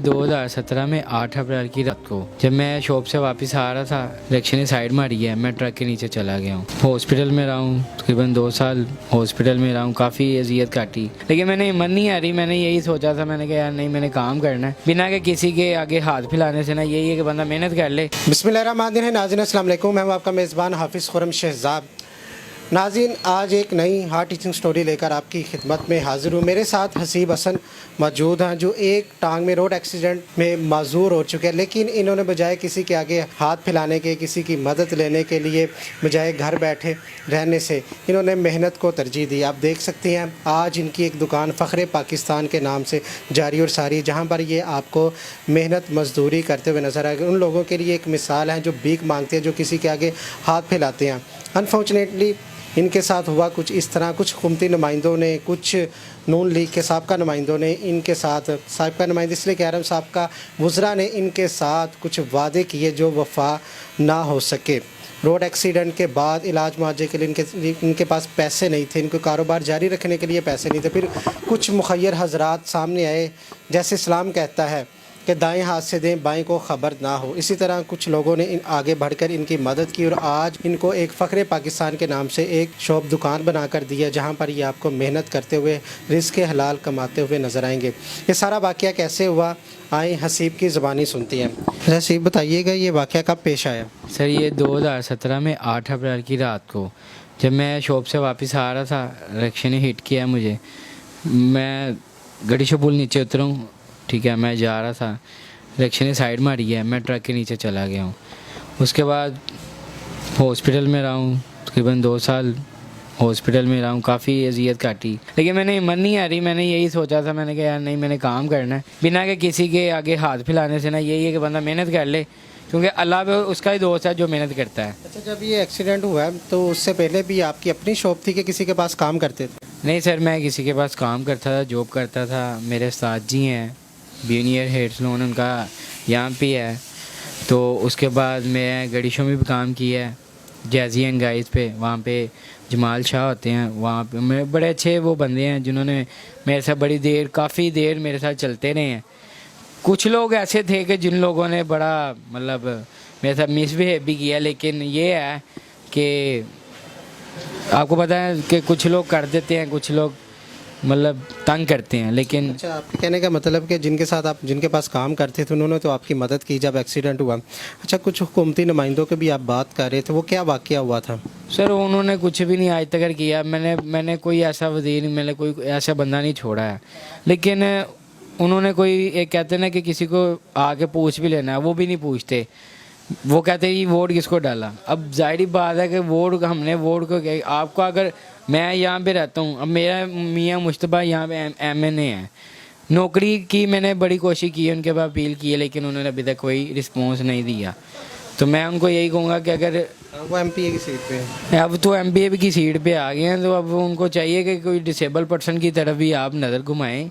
2017 में 8 अप्रैल की रात को जब मैं शॉप से वापस आ रहा था, रिक्शे ने साइड मारी है, मैं ट्रक के नीचे चला गया हूँ। हॉस्पिटल में रहा हूँ, तकरीबन 2 साल हॉस्पिटल में रहा हूँ। काफ़ी अजियत काटी, लेकिन मैंने हिम्मत नहीं आ रही। मैंने यही सोचा था, मैंने कहा यार नहीं, मैंने काम करना है बिना के किसी के आगे हाथ फैलाने से। ना यही है कि बंदा मेहनत कर ले। बिस्मिल्लाहिर्रहमानिर्रहीम। नाज़रीन अस्सलाम वालेकुम, मैं हूँ आपका मेज़बान हाफिज़ खुरम शहज़ाद। नाज़रीन, आज एक नई हार्ट टीचिंग स्टोरी लेकर आपकी खिदमत में हाज़िर हूँ। मेरे साथ हसीब हसन मौजूद हैं, जो एक टांग में रोड एक्सीडेंट में माजूर हो चुके हैं, लेकिन इन्होंने बजाय किसी के आगे हाथ फैलाने के, किसी की मदद लेने के लिए, बजाय घर बैठे रहने से इन्होंने मेहनत को तरजीह दी। आप देख सकते हैं आज इनकी एक दुकान फ़ख्रे पाकिस्तान के नाम से जारी और सारी, जहाँ पर ये आपको मेहनत मजदूरी करते हुए नज़र आएगा। उन लोगों के लिए एक मिसाल है जो भीख मांगते हैं, जो किसी के आगे हाथ फैलाते हैं। अनफॉर्चुनेटली इनके साथ हुआ कुछ इस तरह। कुछ हुकूमती नुमाइंदों ने, कुछ नून लीग के साबका नुमाइंदों ने इनके साथ, साबका नुमाइंदे इसलिए कह रहा हूँ, साबका वुज़रा ने इनके साथ कुछ वादे किए जो वफा ना हो सके। रोड एक्सीडेंट के बाद इलाज मुआवजे के लिए इनके पास पैसे नहीं थे, इनको कारोबार जारी रखने के लिए पैसे नहीं थे। फिर कुछ मुखय्यर हजरात सामने आए, जैसे इस्लाम कहता है कि दाएं हाथ से दें, बाएं को ख़बर ना हो। इसी तरह कुछ लोगों ने आगे बढ़कर इनकी मदद की और आज इनको एक फ़ख्रे पाकिस्तान के नाम से एक शॉप दुकान बना कर दी है, जहाँ पर ये आपको मेहनत करते हुए रिज़्क़ हलाल कमाते हुए नज़र आएंगे। ये सारा वाक़या कैसे हुआ, आए हसीब की ज़बानी सुनती हैं। हसीब, बताइएगा ये वाक़या कब पेश आया? सर, ये 2017 में 8 अप्रैल की रात को जब मैं शॉप से वापस आ रहा था, रिक्शे ने हिट किया मुझे। मैं गड़ी से पुल नीचे उतरा हूँ, ठीक है, मैं जा रहा था, रिक्शे ने साइड मारी है, मैं ट्रक के नीचे चला गया हूँ। उसके बाद हॉस्पिटल में रहा हूँ, तकरीबन 2 साल हॉस्पिटल में रहा हूँ। काफ़ी अजियत काटी, लेकिन मैंने हिम्मत नहीं आ रही। मैंने यही सोचा था, मैंने कहा यार नहीं, मैंने काम करना है बिना के किसी के आगे हाथ फैलाने से। ना यही है कि बंदा मेहनत कर ले, क्योंकि अल्लाह पे उसका ही दोस्त है जो मेहनत करता है। अच्छा, जब ये एक्सीडेंट हुआ है तो उससे पहले भी आपकी अपनी शॉप थी कि किसी के पास काम करते थे? नहीं सर, मैं किसी के पास काम करता था, जॉब करता था। मेरे उस्ताद जी हैं, बीनियर हेड सलून उनका यहाँ पे है। तो उसके बाद मैं गड़ी शो में भी काम किया है, जैज़ी एंड गाइस पे। वहाँ पे जमाल शाह होते हैं, वहाँ पे मेरे बड़े अच्छे वो बंदे हैं जिन्होंने मेरे साथ बड़ी देर, काफ़ी देर मेरे साथ चलते रहे हैं। कुछ लोग ऐसे थे कि जिन लोगों ने बड़ा मतलब मेरे साथ मिसबिहेव भी किया, लेकिन ये है कि आपको पता है कि कुछ लोग कर देते हैं, कुछ लोग मतलब तंग करते हैं। लेकिन अच्छा, आपके कहने का मतलब कि जिनके साथ आप, जिनके पास काम करते थे, उन्होंने तो आपकी मदद की जब एक्सीडेंट हुआ। अच्छा, कुछ हुकूमती नुमाइंदों के भी आप बात कर रहे थे, वो क्या वाक़या हुआ था? सर, उन्होंने कुछ भी नहीं आज तक किया। मैंने कोई ऐसा वज़ीर, मैंने कोई ऐसा बंदा नहीं छोड़ा है। लेकिन उन्होंने कोई एक कहते हैं ना कि किसी को आके पूछ भी लेना है, वो भी नहीं पूछते। वो कहते हैं वोट किसको डाला। अब ज़ाहिर बात है कि वोट हमने वोट को, आपको अगर मैं यहाँ पे रहता हूँ, अब मेरा मियाँ मुश्तबा यहाँ पे MNA है, नौकरी की मैंने बड़ी कोशिश की है, उनके पास अपील की है, लेकिन उन्होंने अभी तक कोई रिस्पॉन्स नहीं दिया। तो मैं उनको यही कहूँगा कि अगर वो MPA की सीट पे है, अब तो MPA की सीट पे आ गए हैं, तो अब उनको चाहिए कि कोई डिसेबल पर्सन की तरफ भी आप नज़र घुमाएं,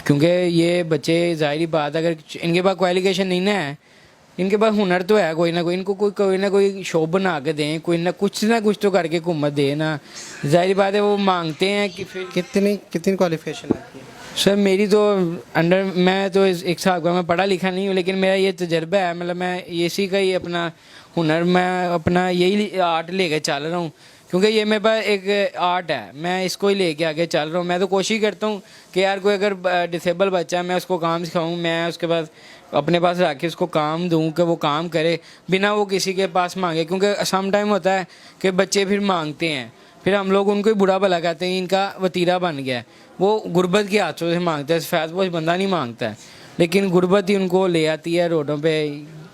क्योंकि ये बच्चे ज़ाहिर बात अगर इनके पास क्वालिफिकेशन नहीं ना है, इनके पास हुनर तो है कोई ना कोई, इनको कोई ना कोई शॉप बना के दें, कोई ना कुछ तो करके हुकूमत दे ना। ज़ाहिर बात है वो मांगते हैं कि फिर कितनी क्वालिफिकेशन है? सर, मेरी तो मैं तो एक हिसाब का मैं पढ़ा लिखा नहीं हूँ, लेकिन मेरा ये तजर्बा है, मतलब मैं इसी का ही अपना हुनर, मैं अपना यही आर्ट लेके चल रहा हूँ, क्योंकि ये मेरे पास एक आर्ट है, मैं इसको ही लेके आगे चल रहा हूँ। मैं तो कोशिश करता हूँ कि यार कोई अगर डिसेबल बच्चा है, मैं उसको काम सिखाऊँ, मैं उसके पास अपने पास रख के उसको काम दूँ कि वो काम करे बिना वो किसी के पास मांगे। क्योंकि सम टाइम होता है कि बच्चे फिर मांगते हैं, फिर हम लोग उनको ही बुरा भला कहते हैं, इनका वतीरा बन गया है। वो गुर्बत के हाथों से मांगते हैं, फैज़पोश बंदा नहीं मांगता है, लेकिन गुर्बत ही उनको ले आती है रोडों पे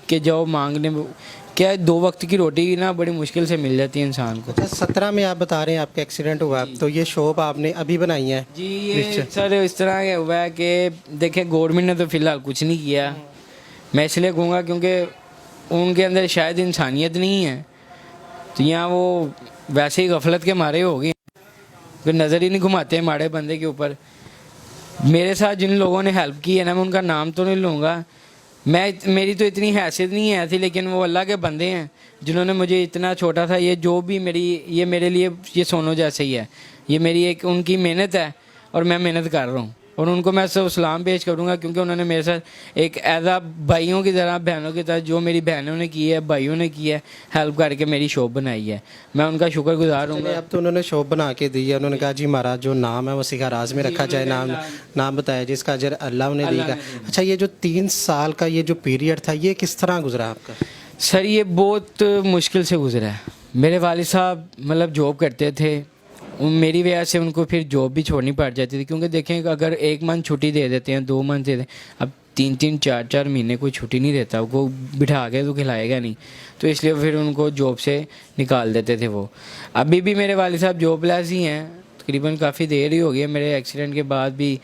कि जाओ मांगने। क्या 2 वक्त की रोटी ना बड़ी मुश्किल से मिल जाती है इंसान को। 17 में आप बता रहे हैं आपका एक्सीडेंट हुआ, तो ये शॉप आपने अभी बनाई है? जी, ये सर इस तरह का हुआ है कि देखिए गवर्नमेंट ने तो फ़िलहाल कुछ नहीं किया। मैं इसलिए कहूँगा क्योंकि उनके अंदर शायद इंसानियत नहीं है, तो यहाँ वो वैसे ही गफलत के मारे हो गए, कोई नज़र ही नहीं घुमाते माड़े बंदे के ऊपर। मेरे साथ जिन लोगों ने हेल्प की है ना, मैं उनका नाम तो नहीं लूँगा, मेरी तो इतनी हैसियत नहीं है थी, लेकिन वो अल्लाह के बंदे हैं जिन्होंने मुझे इतना छोटा था, ये जो भी मेरे लिए ये सोनों जैसे ही है, ये मेरी एक उनकी मेहनत है और मैं मेहनत कर रहा हूँ। और उनको मैं सब सलाम पेश करूँगा, क्योंकि उन्होंने मेरे साथ एक एज आ भाइयों की तरह, बहनों की तरह, जो मेरी बहनों ने की है, भाइयों ने की है, हेल्प करके मेरी शॉप बनाई है। मैं उनका शुक्रगुजार हूँ। चलिए, अब तो उन्होंने शॉप बना के दी है, उन्होंने कहा जी महाराज जो नाम है वो सिखा राज में रखा जाए, नाम बताया जिसका अजर अल्लाह ने देगा। अच्छा, ये जो 3 साल का ये जो पीरियड था ये किस तरह गुजरा आपका? सर ये बहुत मुश्किल से गुजरा है। मेरे वालिद साहब मतलब जॉब करते थे, मेरी वजह से उनको फिर जॉब भी छोड़नी पड़ जाती थी, क्योंकि देखें अगर 1 मंथ छुट्टी दे देते हैं, 2 मंथ दे दें, अब 3-3 4-4 महीने कोई छुट्टी नहीं देता, वो बिठा के तो खिलाएगा नहीं, तो इसलिए फिर उनको जॉब से निकाल देते थे वो। अभी भी मेरे वालिद साहब जॉबलेस ही हैं, तकरीबन काफ़ी देर ही हो गई है मेरे एक्सीडेंट के बाद भी,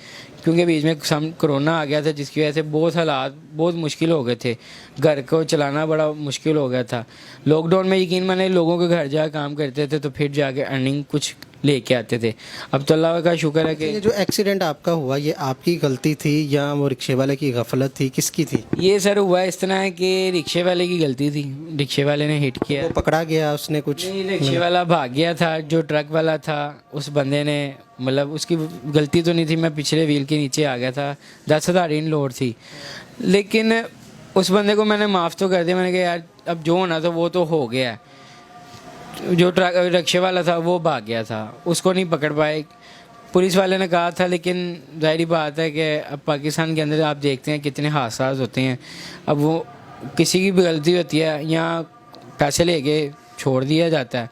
क्योंकि बीच में कोरोना आ गया था, जिसकी वजह से बहुत हालात बहुत मुश्किल हो गए थे, घर को चलाना बड़ा मुश्किल हो गया था। लॉकडाउन में यकीन माने लोगों के घर जा काम करते थे, तो फिर जाके अर्निंग कुछ लेके आते थे। अब तो अल्लाह का शुक्र है कि ये जो एक्सीडेंट आपका हुआ ये आपकी गलती थी या वो रिक्शे वाले की गफलत थी, किसकी थी? ये सर हुआ इस तरह है कि रिक्शे वाले की गलती थी, रिक्शे वाले ने हिट किया। वो पकड़ा गया, उसने कुछ? नहीं, रिक्शे वाला भाग गया था, जो ट्रक वाला था उस बंदे ने, मतलब उसकी गलती तो नहीं थी, मैं पिछले व्हील के नीचे आ गया था, 10,000 इन लोड थी, लेकिन उस बंदे को मैंने माफ़ तो कर दिया। मैंने कहा यार अब जो होना था वो तो हो गया है। जो ट्रक रिक्शे वाला था वो भाग गया था, उसको नहीं पकड़ पाए, पुलिस वाले ने कहा था, लेकिन जाहिर बात है कि अब पाकिस्तान के अंदर आप देखते हैं कितने हादसा होते हैं। अब वो किसी की भी गलती होती है, या पैसे लेके छोड़ दिया जाता है,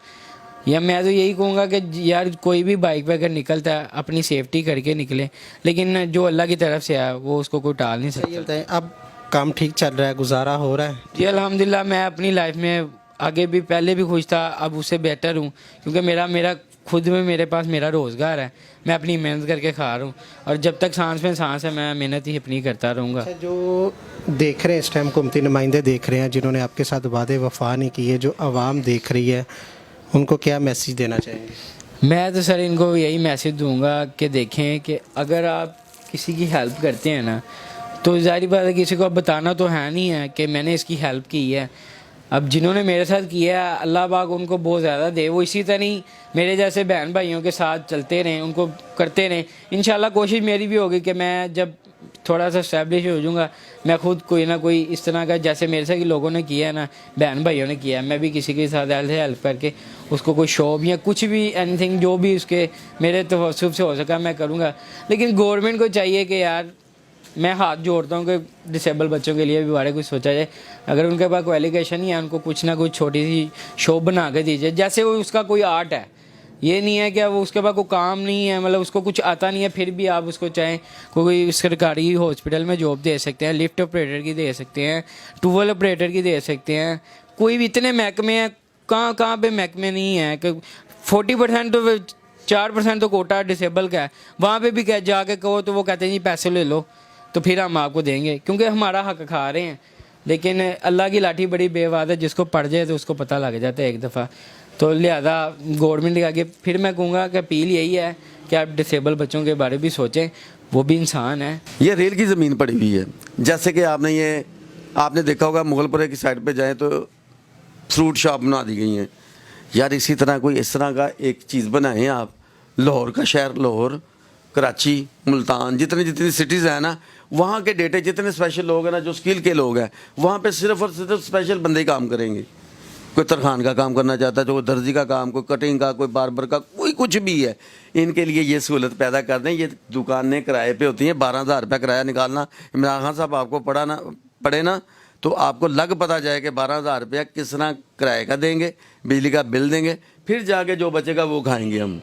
या मैं तो यही कहूँगा कि यार कोई भी बाइक पे अगर निकलता है अपनी सेफ्टी करके निकले, लेकिन जो अल्लाह की तरफ से है वो उसको कोई टाल नहीं सकता। अब काम ठीक चल रहा है, गुजारा हो रहा है? जी अल्हम्दुलिल्लाह, मैं अपनी लाइफ में आगे भी पहले भी खुश था, अब उससे बेटर हूँ, क्योंकि मेरा खुद में मेरे पास मेरा रोज़गार है, मैं अपनी मेहनत करके खा रहा हूँ, और जब तक सांस में सांस है मैं मेहनत ही अपनी करता रहूँगा। अच्छा, जो देख रहे हैं इस टाइम हुकूमती नुमाइंदे देख रहे हैं जिन्होंने आपके साथ वादे वफा नहीं किए, जो आवाम देख रही है, उनको क्या मैसेज देना चाहेंगे? मैं तो सर इनको यही मैसेज दूंगा कि देखें कि अगर आप किसी की हेल्प करते हैं ना, तो ज़ाहिर बात है किसी को अब बताना तो है नहीं है कि मैंने इसकी हेल्प की है। अब जिन्होंने मेरे साथ किया है अल्लाह पाक उनको बहुत ज़्यादा दे, वो इसी तरह ही मेरे जैसे बहन भाइयों के साथ चलते रहें, उनको करते रहें। इंशाल्लाह कोशिश मेरी भी होगी कि मैं जब थोड़ा सा इस्टेब्लिश हो जाऊँगा, मैं खुद कोई ना कोई इस तरह का, जैसे मेरे से लोगों ने किया है ना, बहन भाइयों ने किया है, मैं भी किसी के साथ ऐसे हेल्प करके उसको कोई शॉप या कुछ भी एनीथिंग जो भी उसके मेरे तवस्सुब से हो सका मैं करूँगा। लेकिन गवर्नमेंट को चाहिए कि यार, मैं हाथ जोड़ता हूँ कि डिसेबल बच्चों के लिए भी बारे कुछ सोचा जाए। अगर उनके पास कोई एलिगेशन ही है, उनको कुछ ना कुछ छोटी सी शॉप बना के दीजिए, जैसे वो उसका कोई आर्ट है। ये नहीं है कि वो उसके पास कोई काम नहीं है, मतलब उसको कुछ आता नहीं है, फिर भी आप उसको चाहें कोई सरकारी हॉस्पिटल में जॉब दे सकते हैं, लिफ्ट ऑपरेटर की दे सकते हैं, ट्यूबवेल ऑपरेटर की दे सकते हैं, कोई भी इतने महकमे हैं, कहाँ पे महकमे नहीं है कि 40% तो 4% तो कोटा डिसेबल का है, वहाँ पे भी कह जाके कहो तो वो कहते हैं जी पैसे ले लो, तो फिर हम आपको देंगे, क्योंकि हमारा हक खा रहे हैं। लेकिन अल्लाह की लाठी बड़ी बेवाद है, जिसको पड़ जाए तो उसको पता लग जाता है एक दफ़ा। तो लिहाजा गवर्नमेंट के आगे फिर मैं कहूँगा कि अपील यही है कि आप डिसेबल बच्चों के बारे में भी सोचें, वो भी इंसान है। ये रेल की ज़मीन पड़ी हुई है, जैसे कि आपने देखा होगा मुगलपुरे की साइड पे जाएं तो फ्रूट शॉप बना दी गई हैं। यार इसी तरह कोई इस तरह का एक चीज़ बनाएं आप। लाहौर का शहर, लाहौर, कराची, मुल्तान, जितनी सिटीज़ हैं ना, वहाँ के डेटे जितने स्पेशल लोग हैं ना, जो स्किल के लोग हैं, वहाँ पे सिर्फ और सिर्फ स्पेशल बंदे ही काम करेंगे। कोई तरखान का काम करना चाहता है, तो कोई दर्जी का काम, कोई कटिंग का, कोई बार्बर का, कोई कुछ भी है, इनके लिए ये सहूलत पैदा कर दें। ये दुकानें किराए पे होती हैं, 12,000 रुपये किराया निकालना। इमरान खान साहब आपको पड़े ना तो आपको लग पता जाए कि 12,000 रुपया किस तरह किराए का देंगे, बिजली का बिल देंगे, फिर जाके जो बचेगा वो खाएंगे हम।